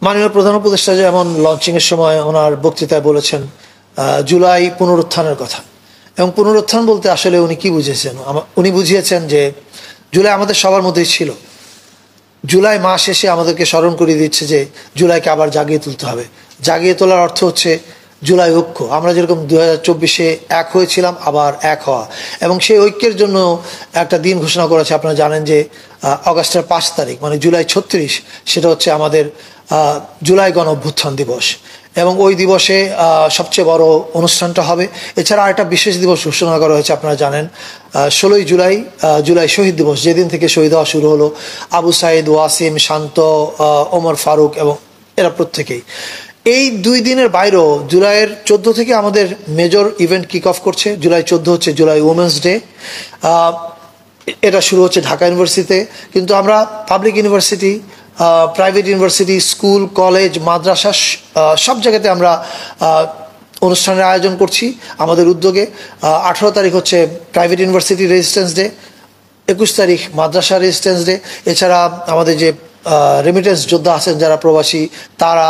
মাননীয় প্রধান উপদেষ্টা যেমন লঞ্চিংয়ের সময় ওনার বক্তৃতায় বলেছেন জুলাই পুনরুত্থানের কথা, এবং পুনরুত্থান বলতে আসলে উনি কি বুঝিয়েছেন? উনি বুঝিয়েছেন যে জুলাই আমাদের সবার মধ্যেই ছিল। জুলাই মাস এসে আমাদেরকে স্মরণ করিয়ে দিচ্ছে যে জুলাইকে আবার জাগিয়ে তুলতে হবে। জাগিয়ে তোলার অর্থ হচ্ছে জুলাই ঐক্য। আমরা যেরকম 2024-এ এক হয়েছিলাম, আবার এক হওয়া, এবং সেই ঐক্যের জন্য একটা দিন ঘোষণা করেছে। আপনারা জানেন যে অগাস্টের 5 তারিখ মানে জুলাই 36, সেটা হচ্ছে আমাদের জুলাই গণ অভ্যুত্থান দিবস, এবং ওই দিবসে সবচেয়ে বড় অনুষ্ঠানটা হবে। এছাড়া আরেকটা বিশেষ দিবস ঘোষণা করা হয়েছে, আপনারা জানেন 16ই জুলাই, জুলাই শহীদ দিবস, যেদিন থেকে শহীদ হওয়া শুরু হলো আবু সাইদ, ওয়াসিম, শান্ত, ওমর ফারুক এবং এরা প্রত্যেকেই। এই 2 দিনের বাইরেও জুলাইয়ের 14 থেকে আমাদের মেজর ইভেন্ট কিক অফ করছে। জুলাই 14 হচ্ছে জুলাই উমেন্স ডে। এটা শুরু হচ্ছে ঢাকা ইউনিভার্সিটিতে, কিন্তু আমরা public university, private university, school, college, মাদ্রাসা সব জায়গাতে আমরা অনুষ্ঠানের আয়োজন করছি আমাদের উদ্যোগে। 18 তারিখ হচ্ছে প্রাইভেট ইউনিভার্সিটি রেজিস্ট্যান্স ডে, 21 তারিখ মাদ্রাসা রেজিস্ট্যান্স ডে। এছাড়া আমাদের যে রেমিটেন্স যোদ্ধা আছেন যারা প্রবাসী, তারা,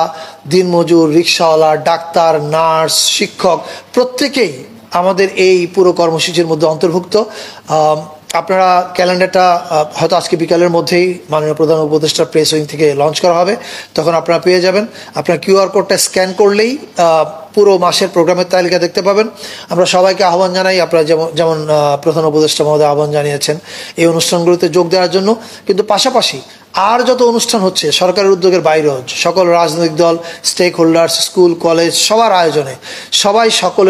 দিনমজুর, রিক্সাওয়ালা, ডাক্তার, নার্স, শিক্ষক প্রত্যেকেই আমাদের এই পুরো কর্মসূচির মধ্যে অন্তর্ভুক্ত। আপনারা ক্যালেন্ডারটা হয়তো আজকে বিকালের মধ্যেই মাননীয় প্রধান উপদেষ্টার প্রেস উইং থেকে লঞ্চ করা হবে, তখন আপনারা পেয়ে যাবেন। আপনার কিউআর কোডটা স্ক্যান করলেই পুরো মাসের প্রোগ্রামের তালিকা দেখতে পাবেন। আমরা সবাইকে আহ্বান জানাই, আপনারা যেমন প্রধান উপদেষ্টা মহোদয় আহ্বান জানিয়েছেন এই অনুষ্ঠানগুলোতে যোগ দেওয়ার জন্য। কিন্তু পাশাপাশি আর যত অনুষ্ঠান হচ্ছে সরকারের উদ্যোগের বাইরেও, সকল রাজনৈতিক দল, স্টেক হোল্ডার্স, স্কুল, কলেজ, সবার আয়োজনে সবাই সকলে